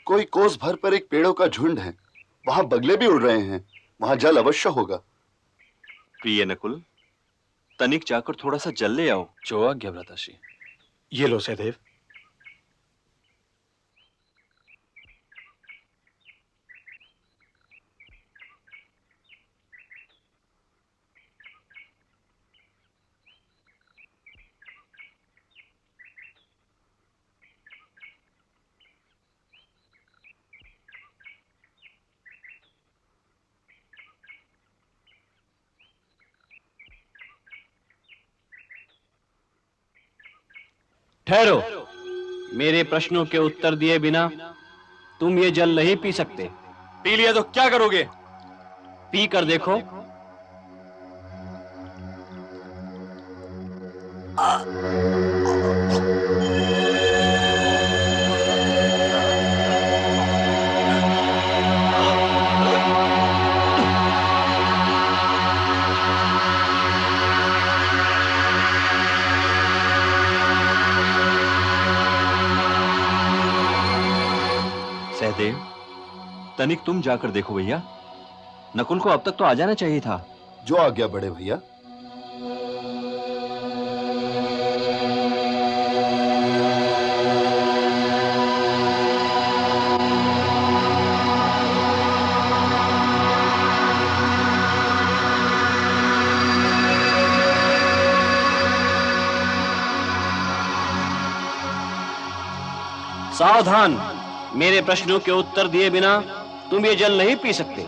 कोई कोस भर पर एक पेड़ों का झुंड है, वहां बगले भी उड़ रहे हैं, वहां जल अवश्य होगा। प्रिय नकुल, तनिक जाकर थोड़ा सा जल ले आओ। जो आज्ञा भ्राताश्री। ये लो सहदेव। ठहरो, मेरे प्रश्नों के उत्तर दिए बिना तुम ये जल नहीं पी सकते। पी लिया तो क्या करोगे? पी कर देखो। सहदेव, तनिक तुम जाकर देखो भैया। नकुल को अब तक तो आ जाना चाहिए था। जो आज्ञा बड़े भैया। सावधान, मेरे प्रश्नों के उत्तर दिए बिना तुम ये जल नहीं पी सकते।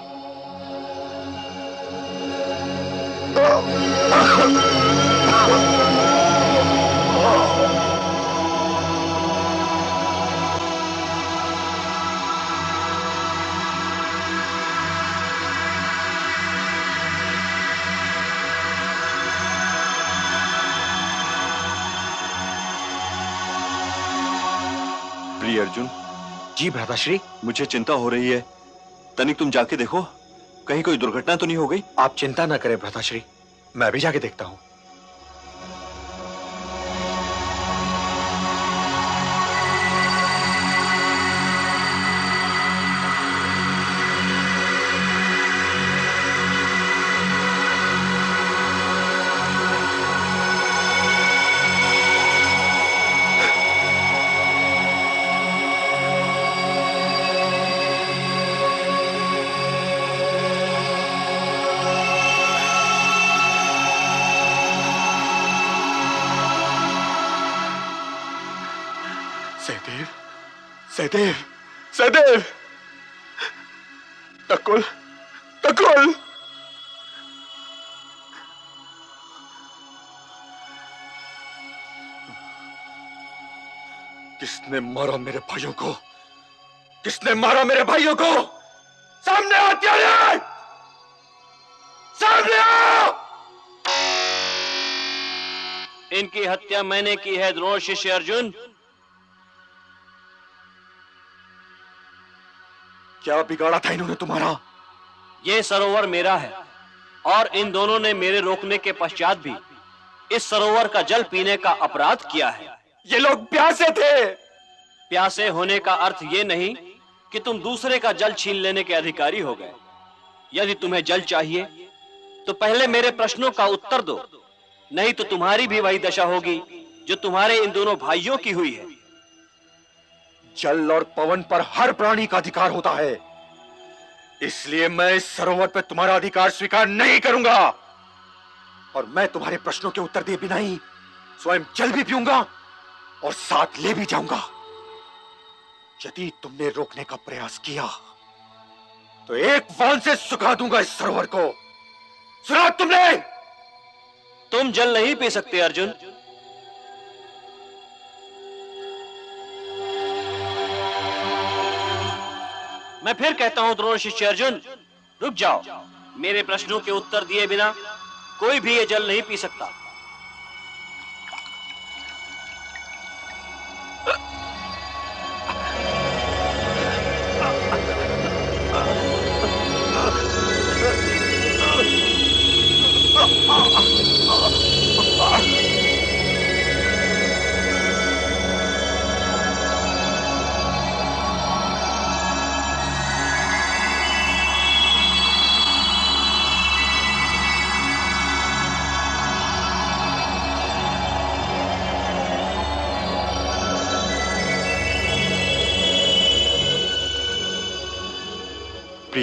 प्रिय अर्जुन। जी भ्राताश्री। मुझे चिंता हो रही है, तनिक तुम जाके देखो, कहीं कोई दुर्घटना तो नहीं हो गई। आप चिंता न करें भ्राताश्री, मैं अभी जाके देखता हूं। सहदेव, सहदेव, सहदेव, नकुल, नकुल। किसने मारा मेरे भाइयों को? किसने मारा मेरे भाइयों को? सामने आओ हत्यारे! सामने आओ! इनकी हत्या मैंने की है द्रोण शिष्य अर्जुन। क्या बिगाड़ा था इन्होंने तुम्हारा? ये सरोवर मेरा है और इन दोनों ने मेरे रोकने के पश्चात भी इस सरोवर का जल पीने का अपराध किया है। ये लोग प्यासे थे। प्यासे होने का अर्थ ये नहीं कि तुम दूसरे का जल छीन लेने के अधिकारी हो गए। यदि तुम्हें जल चाहिए तो पहले मेरे प्रश्नों का उत्तर दो, नहीं तो तुम्हारी भी वही दशा होगी जो तुम्हारे इन दोनों भाइयों की हुई है। जल और पवन पर हर प्राणी का अधिकार होता है, इसलिए मैं इस सरोवर पर तुम्हारा अधिकार स्वीकार नहीं करूंगा और मैं तुम्हारे प्रश्नों के उत्तर दिए बिना ही स्वयं जल भी पीऊंगा और साथ ले भी जाऊंगा। यदि तुमने रोकने का प्रयास किया तो एक वान से सुखा दूंगा इस सरोवर को। सुना तुमने? तुम जल नहीं पी सकते अर्जुन। मैं फिर कहता हूं द्रोण शिष्य अर्जुन, रुक जाओ। मेरे प्रश्नों के उत्तर दिए बिना कोई भी ये जल नहीं पी सकता।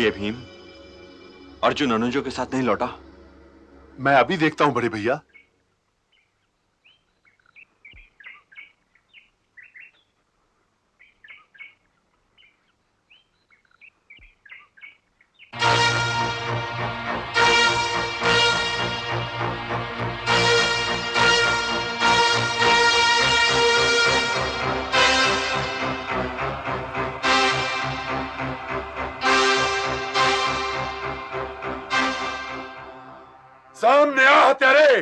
ये भीम, अर्जुन अनुजों के साथ नहीं लौटा? मैं अभी देखता हूं बड़े भैया। सामने आ हत्यारे।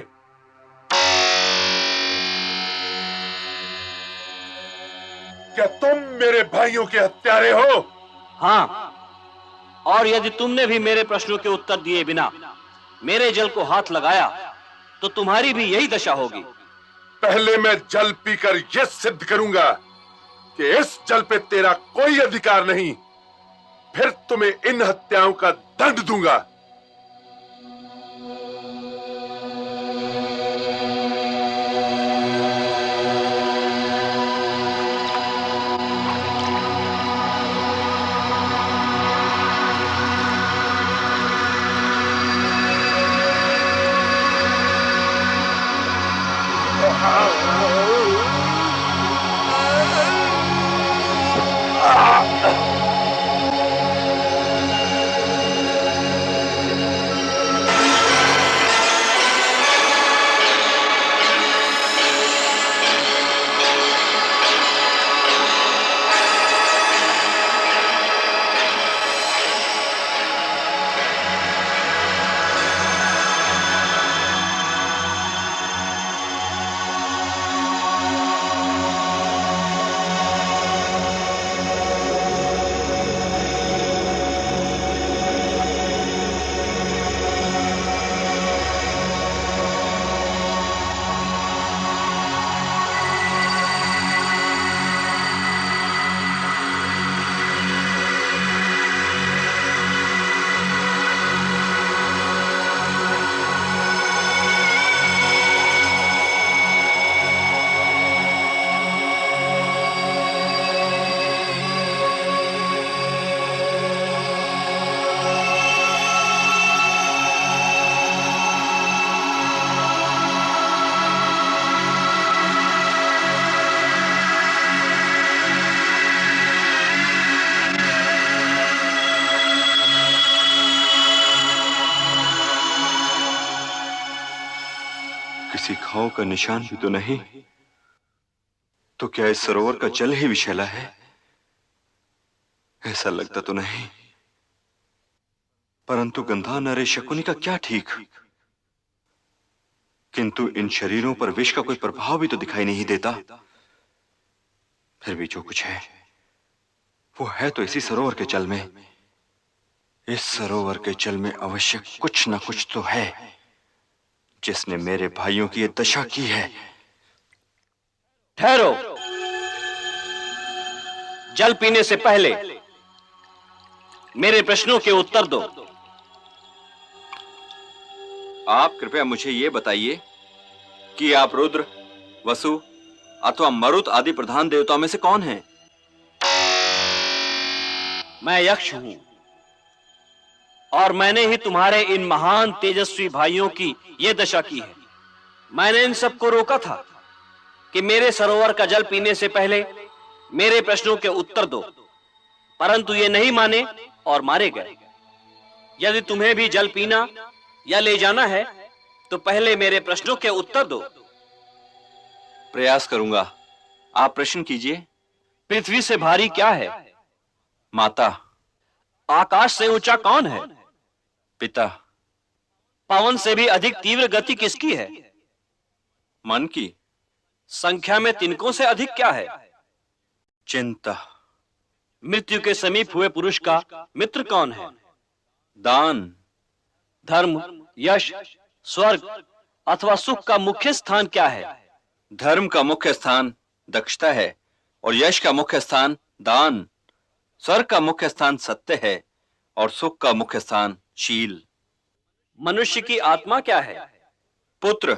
क्या तुम मेरे भाइयों के हत्यारे हो? हाँ, और यदि तुमने भी मेरे प्रश्नों के उत्तर दिए बिना मेरे जल को हाथ लगाया तो तुम्हारी भी यही दशा होगी। पहले मैं जल पीकर यह सिद्ध करूंगा कि इस जल पे तेरा कोई अधिकार नहीं, फिर तुम्हें इन हत्याओं का दंड दूंगा। किसी घाव का निशान भी तो नहीं, तो क्या इस सरोवर का जल ही विषैला है? ऐसा लगता तो नहीं, परंतु गंधा नरे शकुनी का क्या ठीक। किंतु इन शरीरों पर विष का कोई प्रभाव भी तो दिखाई नहीं देता। फिर भी जो कुछ है वो है तो इसी सरोवर के जल में। इस सरोवर के जल में अवश्य कुछ ना कुछ तो है जिसने मेरे भाइयों की ये दशा की है। ठहरो, जल पीने से पहले मेरे प्रश्नों के उत्तर दो। आप कृपया मुझे यह बताइए कि आप रुद्र, वसु अथवा मरुत आदि प्रधान देवताओं में से कौन हैं? मैं यक्ष हूं और मैंने ही तुम्हारे इन महान तेजस्वी भाइयों की यह दशा की है। मैंने इन सबको रोका था कि मेरे सरोवर का जल पीने से पहले मेरे प्रश्नों के उत्तर दो, परंतु ये नहीं माने और मारे गए। यदि तुम्हें भी जल पीना या ले जाना है तो पहले मेरे प्रश्नों के उत्तर दो। प्रयास करूंगा, आप प्रश्न कीजिए। पृथ्वी से भारी क्या है? माता। आकाश से ऊंचा कौन है? पिता। पवन से भी अधिक तीव्र गति किसकी है? मन की। संख्या में तिनकों से अधिक क्या है? चिंता। मृत्यु के समीप हुए पुरुष का मित्र कौन है? दान। धर्म, यश, स्वर्ग अथवा सुख का मुख्य स्थान क्या है? धर्म का मुख्य स्थान दक्षता है और यश का मुख्य स्थान दान। स्वर्ग का मुख्य स्थान सत्य है और सुख का मुख्य स्थान शील। मनुष्य की आत्मा क्या है? पुत्र।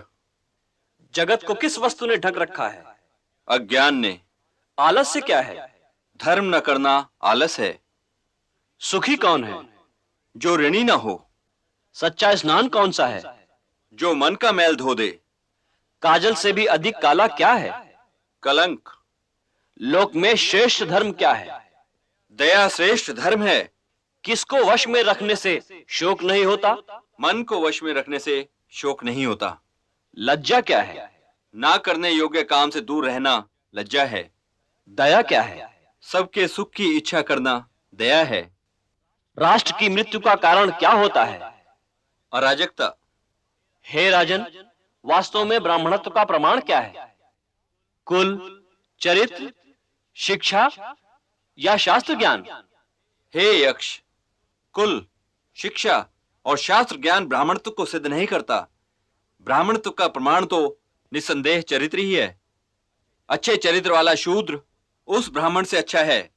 जगत को किस वस्तु ने ढक रखा है? अज्ञान ने। आलस्य क्या है? धर्म न करना आलस है। सुखी कौन है? जो ऋणी ना हो, सच्चा स्नान कौन सा है? जो मन का मैल धो दे। काजल से भी अधिक काला क्या है? कलंक। लोक में श्रेष्ठ धर्म क्या है? दया श्रेष्ठ धर्म है। किसको वश में रखने से शोक नहीं होता? मन को वश में रखने से शोक नहीं होता। लज्जा क्या है? ना करने योग्य काम से दूर रहना लज्जा है। दया क्या है? सबके सुख की इच्छा करना दया है। राष्ट्र की मृत्यु का कारण क्या होता है? अराजकता। हे राजन, वास्तव में ब्राह्मणत्व का प्रमाण क्या है? कुल, चरित्र, शिक्षा या शास्त्र ज्ञान? हे यक्ष, कुल, शिक्षा और शास्त्र ज्ञान ब्राह्मणत्व को सिद्ध नहीं करता। ब्राह्मणत्व का प्रमाण तो निस्संदेह चरित्र ही है। अच्छे चरित्र वाला शूद्र उस ब्राह्मण से अच्छा है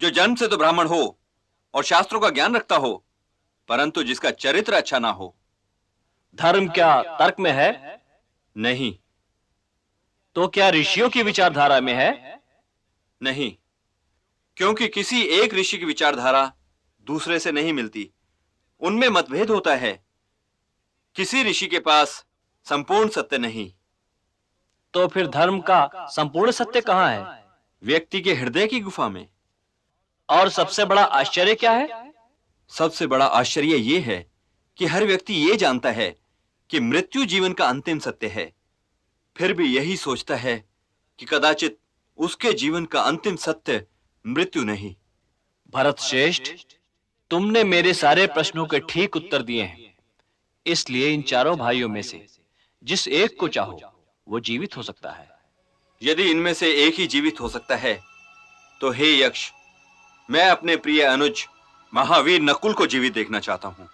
जो जन्म से तो ब्राह्मण हो और शास्त्रों का ज्ञान रखता हो, परंतु जिसका चरित्र अच्छा ना हो। धर्म क्या तर्क में है? नहीं। तो क्या ऋषियों की विचारधारा में है? नहीं, क्योंकि किसी एक ऋषि की विचारधारा दूसरे से नहीं मिलती, उनमें मतभेद होता है। किसी ऋषि के पास संपूर्ण सत्य नहीं। तो फिर धर्म का संपूर्ण सत्य कहाँ है? व्यक्ति के हृदय की गुफा में। और सबसे बड़ा आश्चर्य क्या है? सबसे बड़ा आश्चर्य यह है कि हर व्यक्ति ये जानता है कि मृत्यु जीवन का अंतिम सत्य है, फिर भी यही सोचता है कि कदाचित उसके जीवन का अंतिम सत्य मृत्यु नहीं। भरत श्रेष्ठ, तुमने मेरे सारे प्रश्नों के ठीक उत्तर दिए हैं। इसलिए इन चारों भाइयों में से जिस एक को चाहो वो जीवित हो सकता है। यदि इनमें से एक ही जीवित हो सकता है तो हे यक्ष, मैं अपने प्रिय अनुज महावीर नकुल को जीवित देखना चाहता हूं।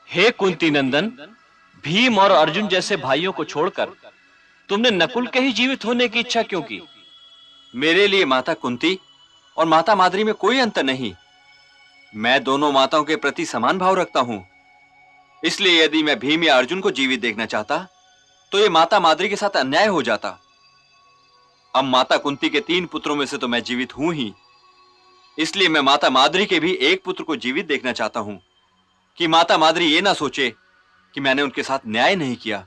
हे कुंती नंदन, भीम और अर्जुन जैसे भाइयों को छोड़कर तुमने नकुल के ही जीवित होने की इच्छा क्यों की? मेरे लिए माता कुंती और माता माद्री में कोई अंतर नहीं। मैं दोनों माताओं के प्रति समान भाव रखता हूं। इसलिए यदि मैं भीम या अर्जुन को जीवित देखना चाहता तो यह माता माद्री के साथ अन्याय हो जाता। अब माता कुंती के 3 पुत्रों में से तो मैं जीवित हूं ही, इसलिए मैं माता माद्री के भी एक पुत्र को जीवित देखना चाहता हूं कि माता माद्री ये ना सोचे कि मैंने उनके साथ न्याय नहीं किया।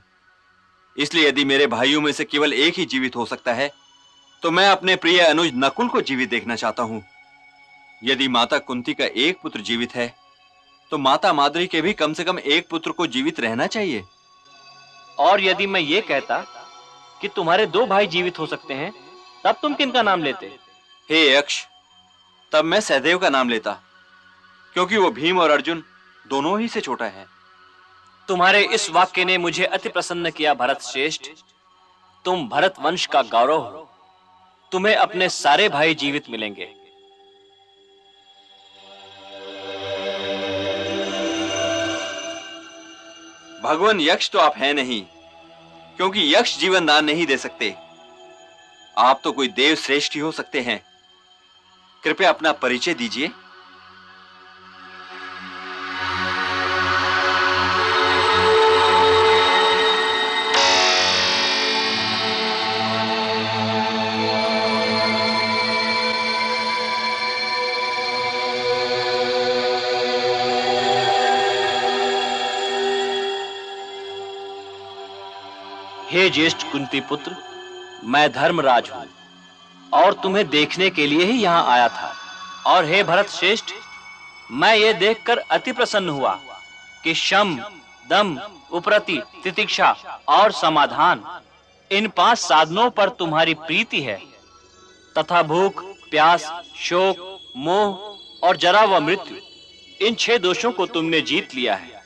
इसलिए यदि मेरे भाइयों में से केवल एक ही जीवित हो सकता है तो मैं अपने प्रिय अनुज नकुल को जीवित देखना चाहता हूं। यदि माता कुंती का एक पुत्र जीवित है तो माता माद्री के भी कम से कम एक पुत्र को जीवित रहना चाहिए। और यदि मैं ये कहता कि तुम्हारे 2 भाई जीवित हो सकते हैं, तब तुम किनका नाम लेते? हे यक्ष, तब मैं सहदेव का नाम लेता, क्योंकि वो भीम और अर्जुन दोनों ही से छोटा है। तुम्हारे इस वाक्य ने मुझे अति प्रसन्न किया भरत श्रेष्ठ। तुम भरत वंश का गौरव हो। तुम्हें अपने सारे भाई जीवित मिलेंगे। भगवान यक्ष तो आप हैं नहीं, क्योंकि यक्ष जीवन दान नहीं दे सकते। आप तो कोई देव श्रेष्ठ ही हो सकते हैं। कृपया अपना परिचय दीजिए। हे ज्येष्ठ कुंती पुत्र, मैं धर्मराज हूं और तुम्हें देखने के लिए ही यहां आया था। और हे भरत श्रेष्ठ, मैं ये देखकर अति प्रसन्न हुआ कि शम, दम, उपरति, तितिक्षा और समाधान, इन 5 साधनों पर तुम्हारी प्रीति है, तथा भूख, प्यास, शोक, मोह और जरा व मृत्यु, इन 6 दोषों को तुमने जीत लिया है।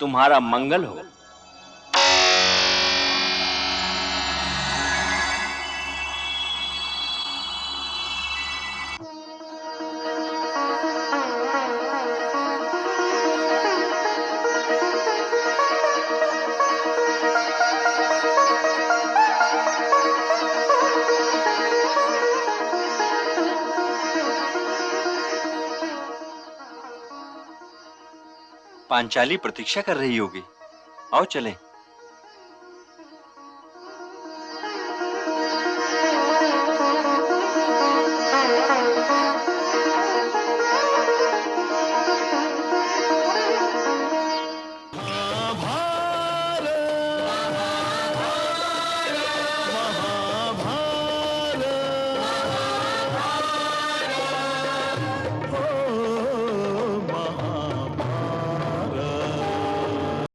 तुम्हारा मंगल हो। पांचाली प्रतीक्षा कर रही होगी। आओ चलें।